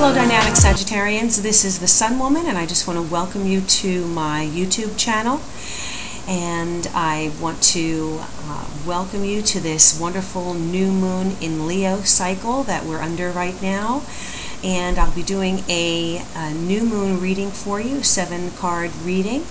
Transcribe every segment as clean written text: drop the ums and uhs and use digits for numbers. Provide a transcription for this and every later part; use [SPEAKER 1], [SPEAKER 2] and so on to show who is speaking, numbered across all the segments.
[SPEAKER 1] Hello Dynamic Sagittarians, this is the Sun Woman and I just want to welcome you to my YouTube channel, and I want to welcome you to this wonderful new moon in Leo cycle that we're under right now. And I'll be doing a new moon reading for you, 7-card reading.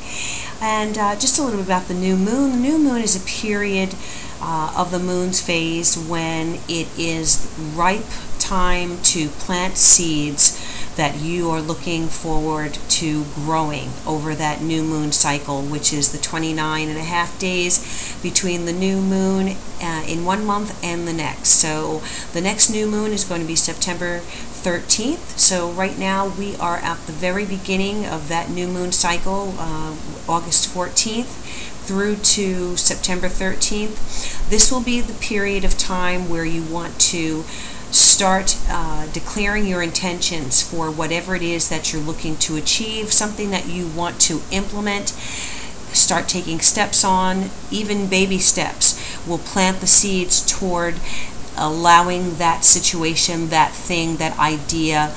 [SPEAKER 1] And just a little bit about the new moon. The new moon is a period of the moon's phase when it is ripe time to plant seeds that you are looking forward to growing over that new moon cycle, which is the 29.5 days between the new moon in one month and the next. So the next new moon is going to be September 13th. So right now we are at the very beginning of that new moon cycle, August 14th through to September 13th. This will be the period of time where you want to start declaring your intentions for whatever it is that you're looking to achieve, something that you want to implement. Start taking steps on, even baby steps will plant the seeds toward allowing that situation, that thing, that idea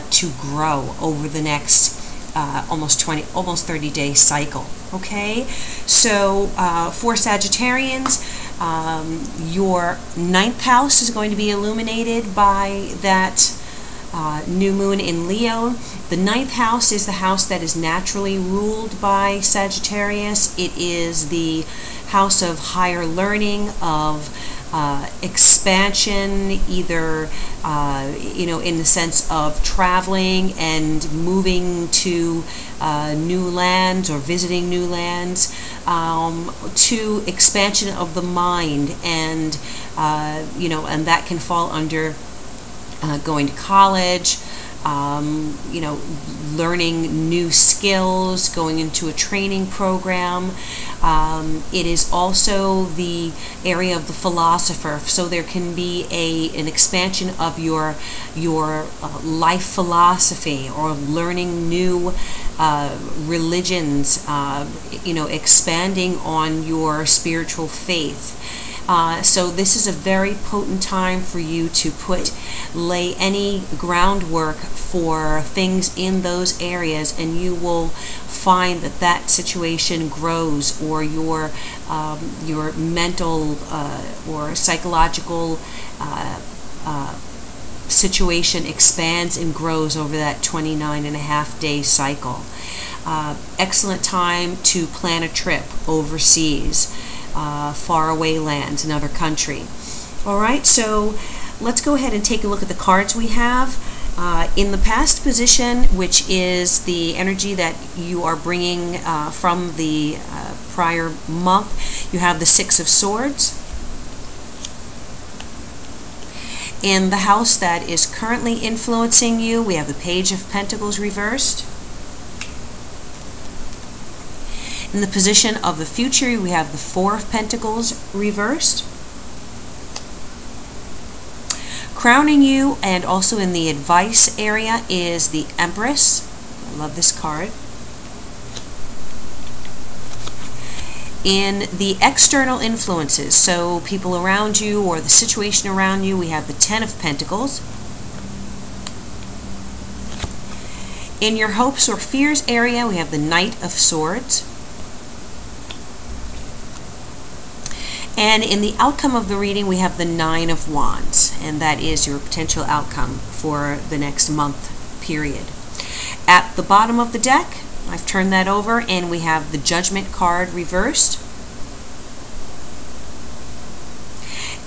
[SPEAKER 1] to grow over the next almost 30-day cycle. Okay, so for Sagittarians, your 9th house is going to be illuminated by that new moon in Leo. The 9th house is the house that is naturally ruled by Sagittarius. It is the house of higher learning, of expansion, either in the sense of traveling and moving to new lands or visiting new lands, to expansion of the mind, and and that can fall under going to college, learning new skills, going into a training program. It is also the area of the philosopher, so there can be an expansion of your life philosophy, or learning new religions, expanding on your spiritual faith. So this is a very potent time for you to lay any groundwork for things in those areas, and you will find that situation grows, or your mental or psychological situation expands and grows over that 29.5-day cycle. Excellent time to plan a trip overseas, faraway lands, another country. Alright, so let's go ahead and take a look at the cards we have. In the past position, which is the energy that you are bringing from the prior month, you have the 6 of Swords. In the house that is currently influencing you, we have the Page of Pentacles reversed. In the position of the future, we have the 4 of Pentacles reversed. Crowning you, and also in the advice area, is the Empress. I love this card. In the external influences, so people around you or the situation around you, we have the 10 of Pentacles. In your hopes or fears area, we have the Knight of Swords. And in the outcome of the reading, we have the 9 of Wands, and that is your potential outcome for the next month period. At the bottom of the deck, I've turned that over, and we have the Judgment card reversed.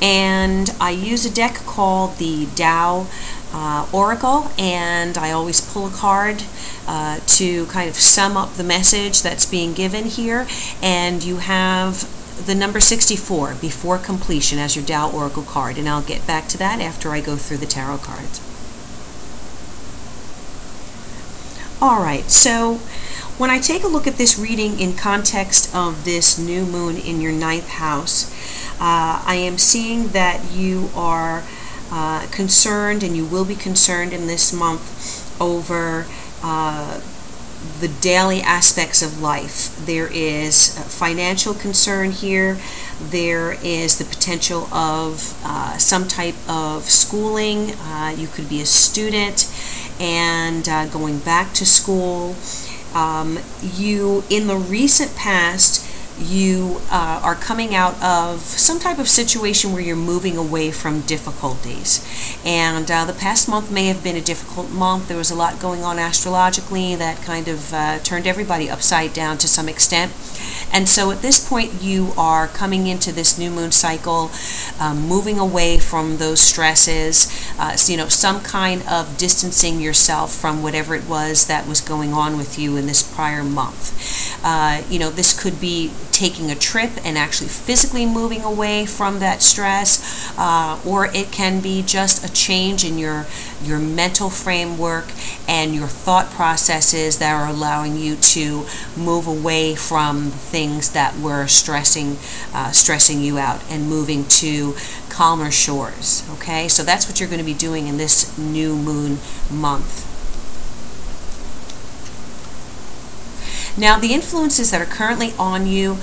[SPEAKER 1] And I use a deck called the Tao Oracle, and I always pull a card to kind of sum up the message that's being given here. And you have the number 64, before completion, as your Tao Oracle card, and I'll get back to that after I go through the tarot cards. Alright, so when I take a look at this reading in context of this new moon in your 9th house, I am seeing that you are concerned, and you will be concerned in this month, over the daily aspects of life. There is financial concern here. There is the potential of some type of schooling. You could be a student, and going back to school. You, in the recent past, you are coming out of some type of situation where you're moving away from difficulties. And the past month may have been a difficult month. There was a lot going on astrologically that kind of turned everybody upside down to some extent. And so at this point, you are coming into this new moon cycle, moving away from those stresses, so, some kind of distancing yourself from whatever it was that was going on with you in this prior month. This could be taking a trip and actually physically moving away from that stress, or it can be just a change in your mental framework and your thought processes that are allowing you to move away from things that were stressing you out and moving to calmer shores. Okay, so that's what you're going to be doing in this new moon month. Now, the influences that are currently on you,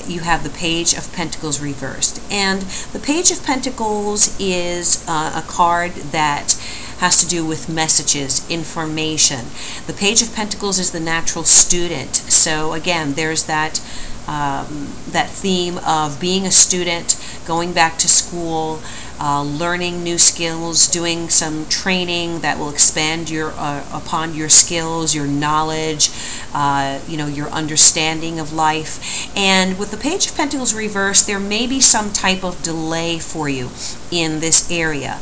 [SPEAKER 1] you have the Page of Pentacles reversed. And the Page of Pentacles is a card that has to do with messages, information. The Page of Pentacles is the natural student. So again, there's that theme of being a student, going back to school, learning new skills, doing some training that will expand upon your skills, your knowledge, your understanding of life. And with the Page of Pentacles reversed, there may be some type of delay for you in this area.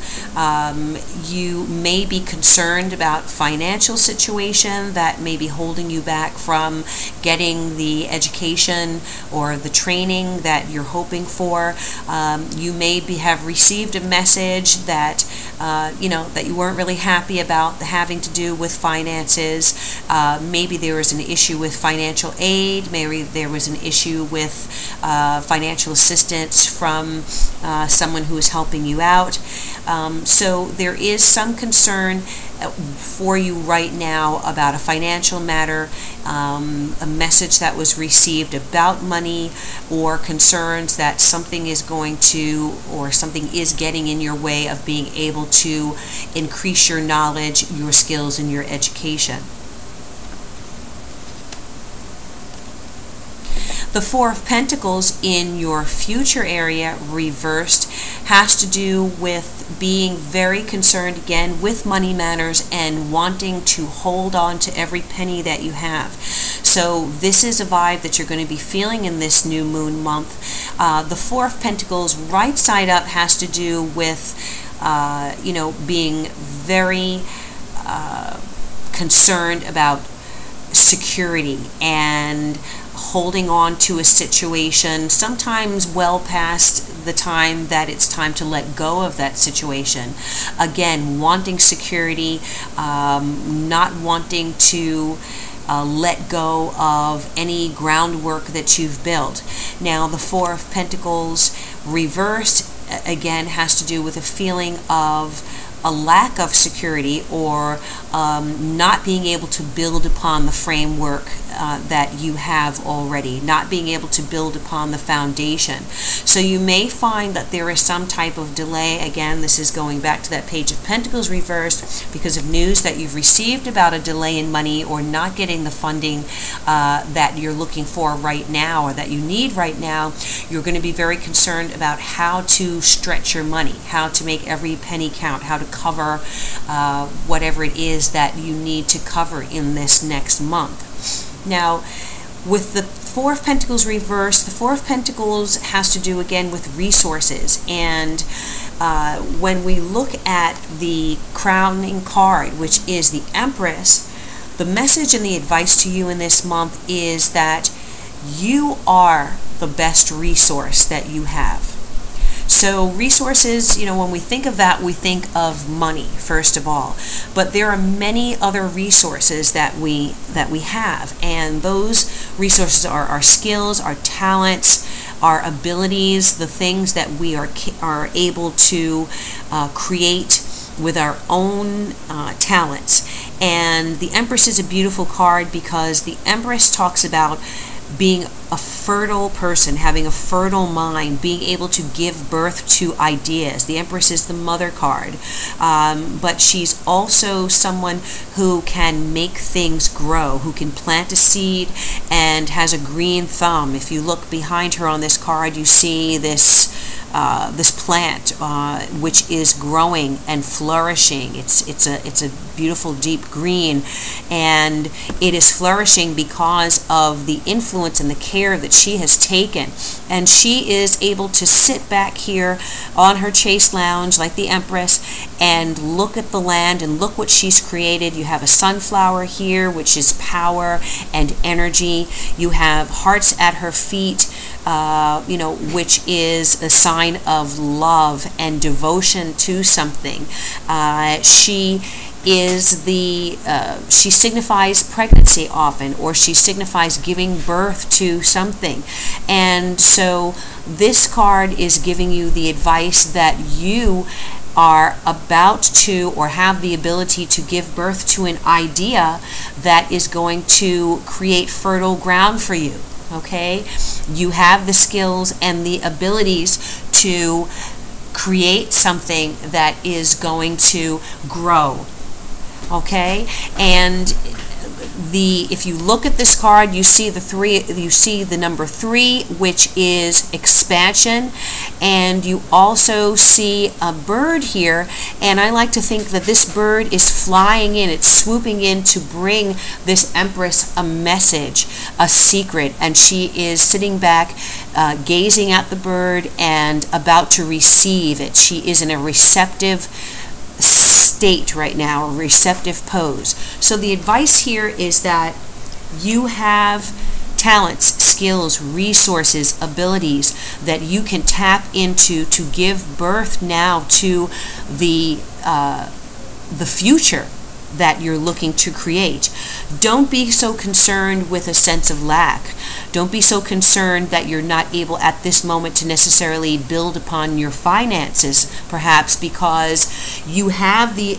[SPEAKER 1] You may be concerned about financial situation that may be holding you back from getting the education or the training that you're hoping for. You may have received a message that that you weren't really happy about, having to do with finances. Maybe there was an issue with financial aid. Maybe there was an issue with financial assistance from someone who is helping you out. So there is some concern for you right now about a financial matter, a message that was received about money, or concerns that something is going to, or something is getting in your way of being able to increase your knowledge, your skills, and your education. The Four of Pentacles in your future area reversed has to do with being very concerned again with money matters and wanting to hold on to every penny that you have. So this is a vibe that you're going to be feeling in this new moon month. The Four of Pentacles right side up has to do with being very concerned about security and holding on to a situation, sometimes well past the time that it's time to let go of that situation. Again, wanting security, not wanting to let go of any groundwork that you've built. Now, the Four of Pentacles reversed, again, has to do with a feeling of a lack of security, or not being able to build upon the framework that you have already, not being able to build upon the foundation. So you may find that there is some type of delay. Again, this is going back to that Page of Pentacles reversed because of news that you've received about a delay in money or not getting the funding that you're looking for right now, or that you need right now. You're going to be very concerned about how to stretch your money, how to make every penny count, how to cover whatever it is that you need to cover in this next month. Now, with the Four of Pentacles reversed, the Four of Pentacles has to do again with resources. And when we look at the crowning card, which is the Empress, the message and the advice to you in this month is that you are the best resource that you have. So resources, when we think of that, we think of money first of all, but there are many other resources that we have, and those resources are our skills, our talents, our abilities, the things that we are able to create with our own talents. And the Empress is a beautiful card because the Empress talks about being a fertile person, having a fertile mind, being able to give birth to ideas. The Empress is the mother card, but she's also someone who can make things grow, who can plant a seed and has a green thumb. If you look behind her on this card, you see this plant which is growing and flourishing. It's a beautiful deep green, and it is flourishing because of the influence and the care that she has taken. And she is able to sit back here on her chaise lounge like the Empress and look at the land and look what she's created. You have a sunflower here, which is power and energy. You have hearts at her feet, which is a sign of love and devotion to something. She signifies pregnancy often, or she signifies giving birth to something. And so this card is giving you the advice that you are about to, or have the ability to, give birth to an idea that is going to create fertile ground for you. Okay? You have the skills and the abilities to create something that is going to grow. Okay? And if you look at this card, you see the number 3, which is expansion, and you also see a bird here, and I like to think that this bird is flying in, it's swooping in to bring this Empress a message, a secret, and she is sitting back gazing at the bird and about to receive it. She is in a receptive state right now, a receptive pose. So the advice here is that you have talents, skills, resources, abilities that you can tap into to give birth now to the future that you're looking to create. Don't be so concerned with a sense of lack. Don't be so concerned that you're not able at this moment to necessarily build upon your finances, perhaps because you have the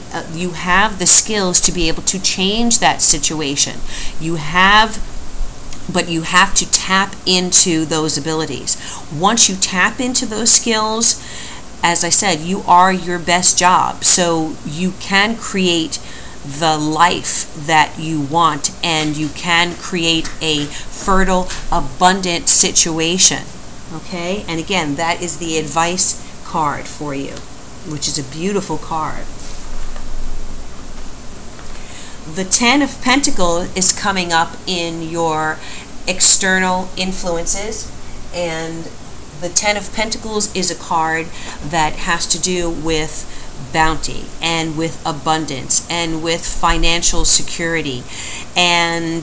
[SPEAKER 1] skills to be able to change that situation. But you have to tap into those abilities. Once you tap into those skills, as I said, you are your best job. So you can create the life that you want, and you can create a fertile, abundant situation. Okay? And again, that is the advice card for you, which is a beautiful card. The 10 of Pentacles is coming up in your external influences, and the 10 of Pentacles is a card that has to do with bounty and with abundance and with financial security. And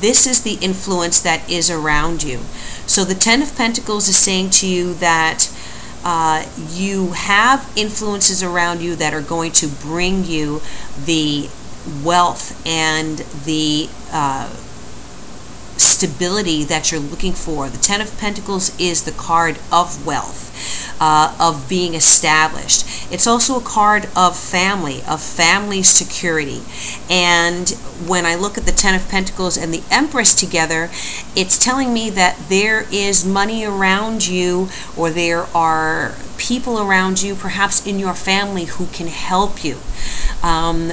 [SPEAKER 1] this is the influence that is around you. So the 10 of Pentacles is saying to you that you have influences around you that are going to bring you the wealth and the stability that you're looking for. The 10 of Pentacles is the card of wealth, of being established. It's also a card of family security. And when I look at the 10 of Pentacles and the Empress together, it's telling me that there is money around you, or there are people around you, perhaps in your family, who can help you.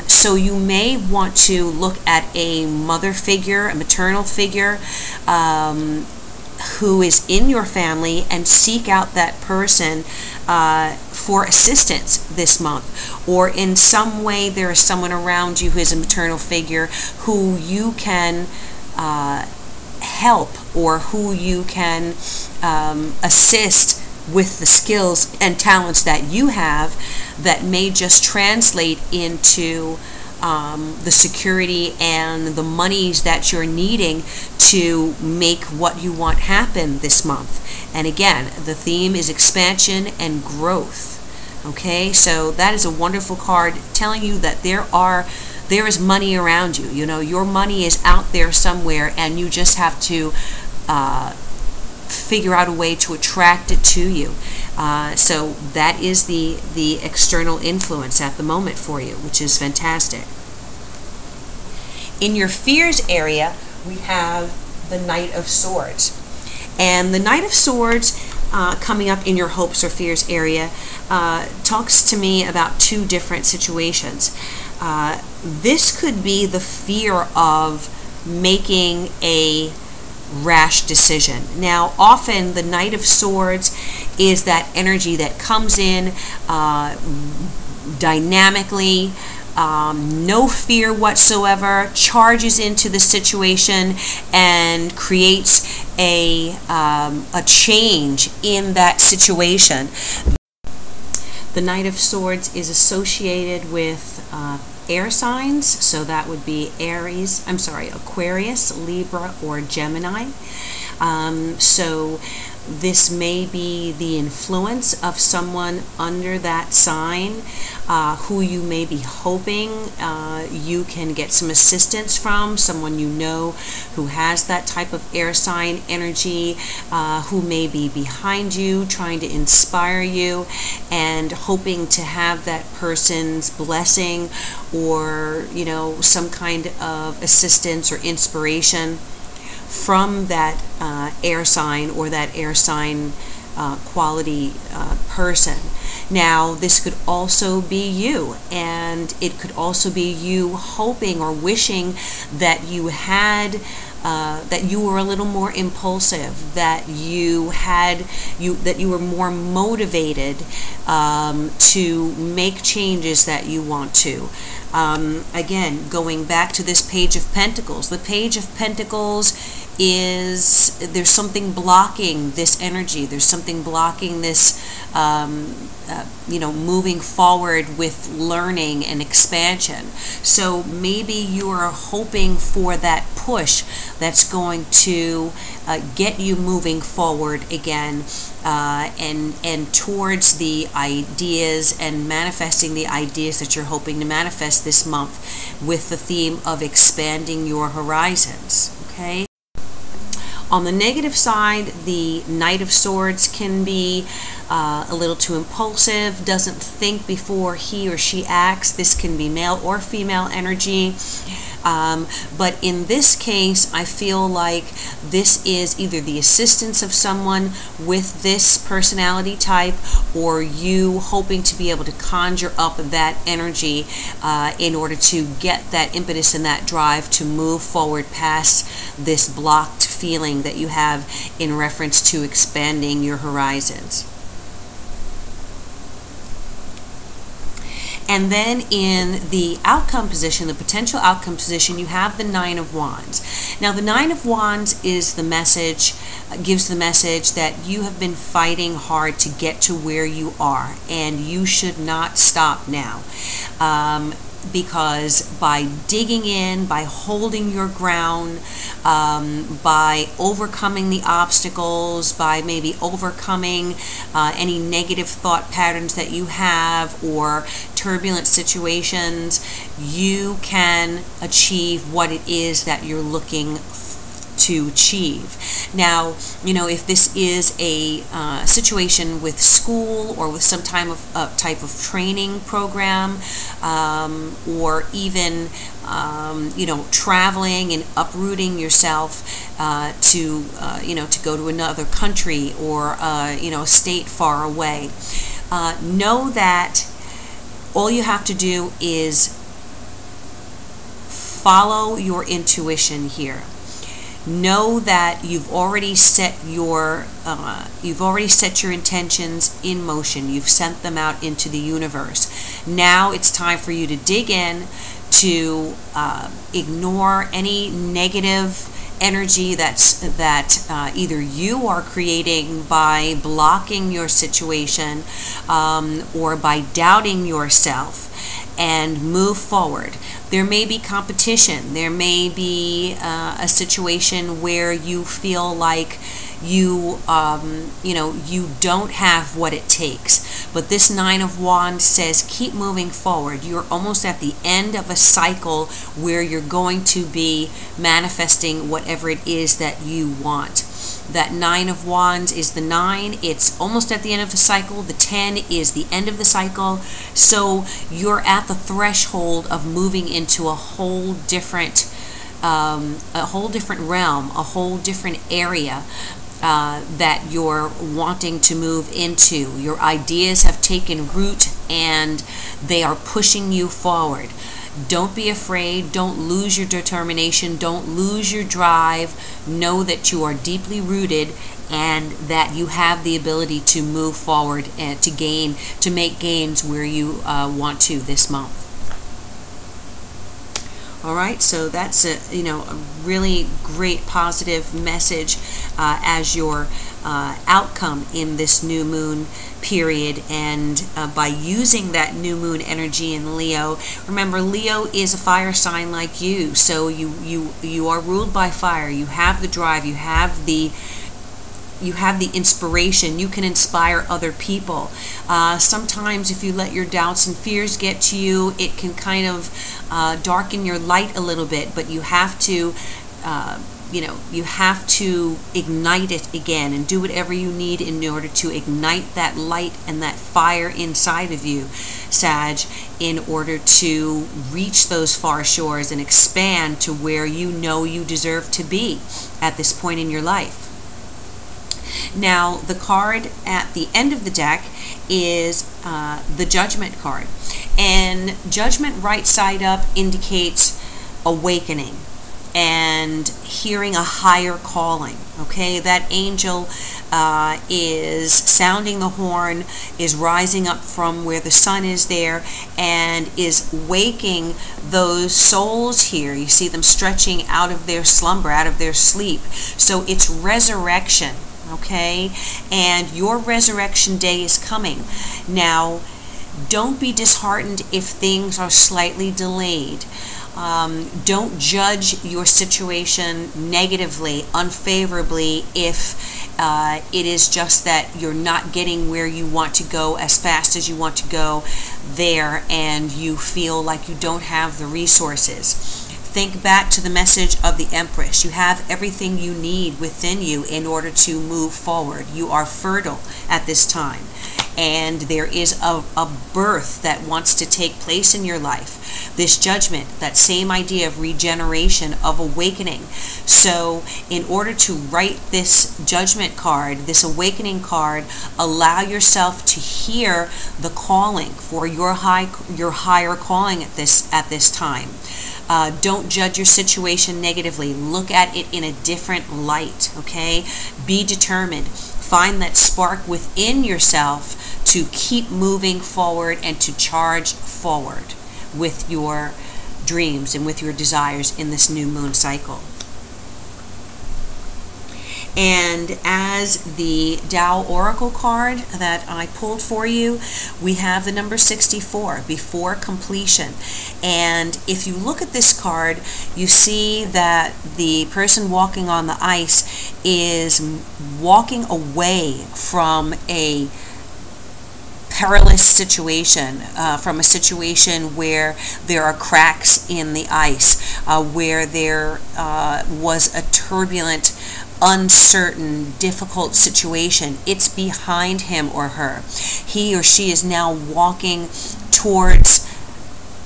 [SPEAKER 1] So you may want to look at a mother figure, a maternal figure, who is in your family, and seek out that person for assistance this month. Or in some way there is someone around you who is a maternal figure who you can help, or who you can assist with the skills and talents that you have, that may just translate into the security and the monies that you're needing to make what you want happen this month. And again, the theme is expansion and growth. Okay, so that is a wonderful card telling you that there is money around you. You know, your money is out there somewhere, and you just have to figure out a way to attract it to you. So that is the external influence at the moment for you, which is fantastic. In your fears area, we have the Knight of Swords. And the Knight of Swords coming up in your hopes or fears area talks to me about two different situations. This could be the fear of making a rash decision. Now, often the Knight of Swords is that energy that comes in dynamically, no fear whatsoever, charges into the situation and creates a change in that situation. The Knight of Swords is associated with air signs, so that would be Aquarius, Libra, or Gemini. So this may be the influence of someone under that sign who you may be hoping you can get some assistance from, someone you know who has that type of air sign energy, who may be behind you, trying to inspire you, and hoping to have that person's blessing or, you know, some kind of assistance or inspiration from that air sign or that air sign quality person. Now, this could also be you, and it could also be you hoping or wishing that you had that you were a little more impulsive, that you were more motivated to make changes that you want to. Again, going back to this Page of Pentacles, the Page of Pentacles is, there's something blocking this energy. There's something blocking this, moving forward with learning and expansion. So maybe you are hoping for that push that's going to get you moving forward again, and towards the ideas and manifesting the ideas that you're hoping to manifest this month with the theme of expanding your horizons. Okay. On the negative side, the Knight of Swords can be a little too impulsive, doesn't think before he or she acts. This can be male or female energy. But in this case, I feel like this is either the assistance of someone with this personality type, or you hoping to be able to conjure up that energy in order to get that impetus and that drive to move forward past this blocked feeling that you have in reference to expanding your horizons. And then in the outcome position, the potential outcome position, you have the Nine of Wands. Now, the Nine of Wands is the message, gives the message that you have been fighting hard to get to where you are, and you should not stop now. Because by digging in, by holding your ground, by overcoming the obstacles, by maybe overcoming any negative thought patterns that you have or turbulent situations, you can achieve what it is that you're looking to achieve. Now, if this is a situation with school or with some type of training program, or even traveling and uprooting yourself to go to another country or a state far away, know that all you have to do is follow your intuition here. Know that you've already set your intentions in motion. You've sent them out into the universe. Now it's time for you to dig in, to ignore any negative energy that either you are creating by blocking your situation or by doubting yourself, and move forward. There may be competition. There may be a situation where you feel like you don't have what it takes. But this Nine of Wands says keep moving forward. You're almost at the end of a cycle where you're going to be manifesting whatever it is that you want. That Nine of Wands is the 9. It's almost at the end of the cycle. The 10 is the end of the cycle. So you're at the threshold of moving into a whole different realm, a whole different area. that you're wanting to move into. Your ideas have taken root and they are pushing you forward. Don't be afraid. Don't lose your determination. Don't lose your drive. Know that you are deeply rooted and that you have the ability to move forward and to make gains where you want to this month. All right, so that's a really great positive message as your outcome in this new moon period, and by using that new moon energy in Leo. Remember, Leo is a fire sign like you, so you are ruled by fire. You have the drive. You have the inspiration. You can inspire other people. Sometimes if you let your doubts and fears get to you, it can kind of darken your light a little bit, but you have to you have to ignite it again and do whatever you need in order to ignite that light and that fire inside of you, Sag, in order to reach those far shores and expand to where you know you deserve to be at this point in your life. Now, the card at the end of the deck is the Judgment card. And Judgment right side up indicates awakening and hearing a higher calling. Okay, that angel is sounding the horn, is rising up from where the sun is there, and is waking those souls here. You see them stretching out of their slumber, out of their sleep. So it's resurrection. Okay, and your resurrection day is coming. Now, don't be disheartened if things are slightly delayed. Don't judge your situation negatively, unfavorably, if it is just that you're not getting where you want to go as fast as you want to go there, and you feel like you don't have the resources. Think back to the message of the Empress. You have everything you need within you in order to move forward. You are fertile at this time, and there is a birth that wants to take place in your life. This Judgment, that same idea of regeneration, of awakening. So in order to write this Judgment card, this awakening card, allow yourself to hear the calling for your higher calling at this time. Don't judge your situation negatively. Look at it in a different light, okay? Be determined. Find that spark within yourself to keep moving forward and to charge forward with your dreams and with your desires in this new moon cycle. And as the Tao Oracle card that I pulled for you, we have the number 64, before completion. And if you look at this card, you see that the person walking on the ice is walking away from a perilous situation, from a situation where there are cracks in the ice, where there was a turbulent, uncertain, difficult situation. It's behind him or her. He or she is now walking towards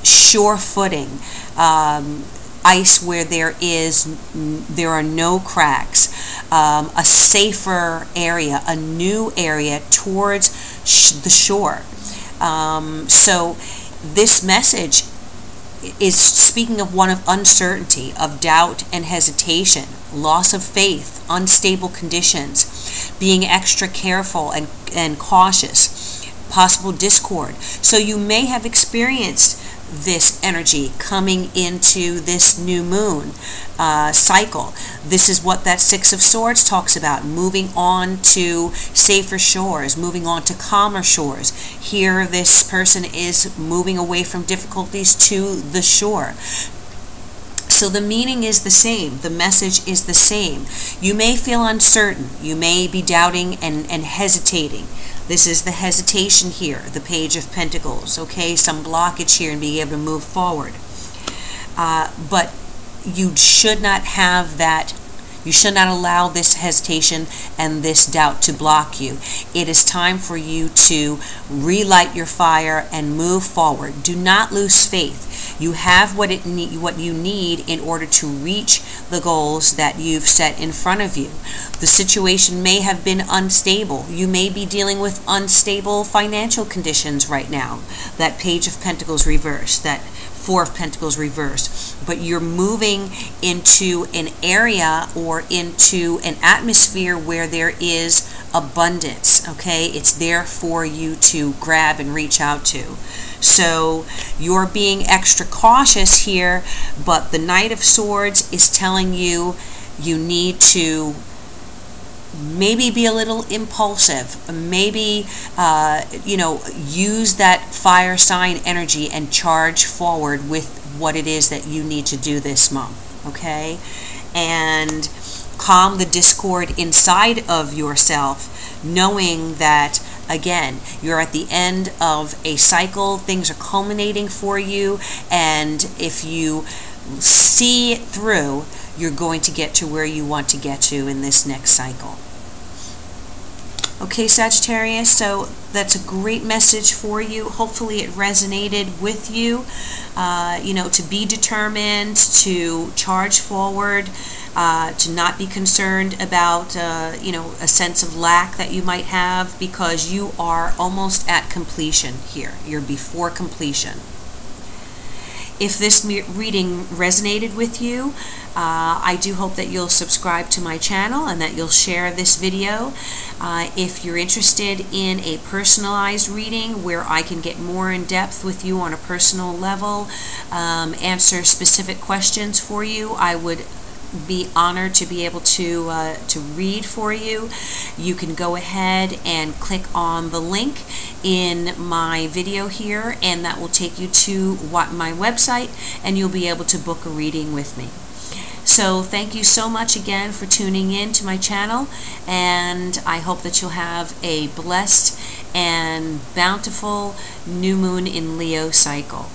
[SPEAKER 1] sure footing, ice where there are no cracks, a safer area, a new area towards the shore. So this message is speaking of one of uncertainty, of doubt and hesitation, loss of faith, unstable conditions, being extra careful and cautious, possible discord. So you may have experienced this energy coming into this new moon cycle. This is what that Six of Swords talks about, moving on to safer shores, moving on to calmer shores. Here this person is moving away from difficulties to the shore. So the meaning is the same. The message is the same. You may feel uncertain. You may be doubting and hesitating. This is the hesitation here, the Page of Pentacles, okay? Some blockage here and being able to move forward. But you should not have that. You should not allow this hesitation and this doubt to block you. It is time for you to relight your fire and move forward. Do not lose faith. You have what you need in order to reach the goals that you've set in front of you. The situation may have been unstable. You may be dealing with unstable financial conditions right now. That Page of Pentacles reversed, that Four of Pentacles reversed. But you're moving into an area or into an atmosphere where there is abundance, okay? It's there for you to grab and reach out to. So you're being extra cautious here, but the Knight of Swords is telling you you need to maybe be a little impulsive, maybe use that fire sign energy and charge forward with what it is that you need to do this month, okay? And calm the discord inside of yourself, knowing that, again, you're at the end of a cycle. Things are culminating for you, and if you see it through, you're going to get to where you want to get to in this next cycle. Okay, Sagittarius, so that's a great message for you. Hopefully it resonated with you, to be determined, to charge forward, to not be concerned about, a sense of lack that you might have, because you are almost at completion here. You're before completion. If this reading resonated with you, I do hope that you'll subscribe to my channel and that you'll share this video. If you're interested in a personalized reading where I can get more in depth with you on a personal level, answer specific questions for you, I would be honored to be able to read for you. You can go ahead and click on the link in my video here, and that will take you to my website, and you'll be able to book a reading with me. So thank you so much again for tuning in to my channel, and I hope that you'll have a blessed and bountiful new moon in Leo cycle.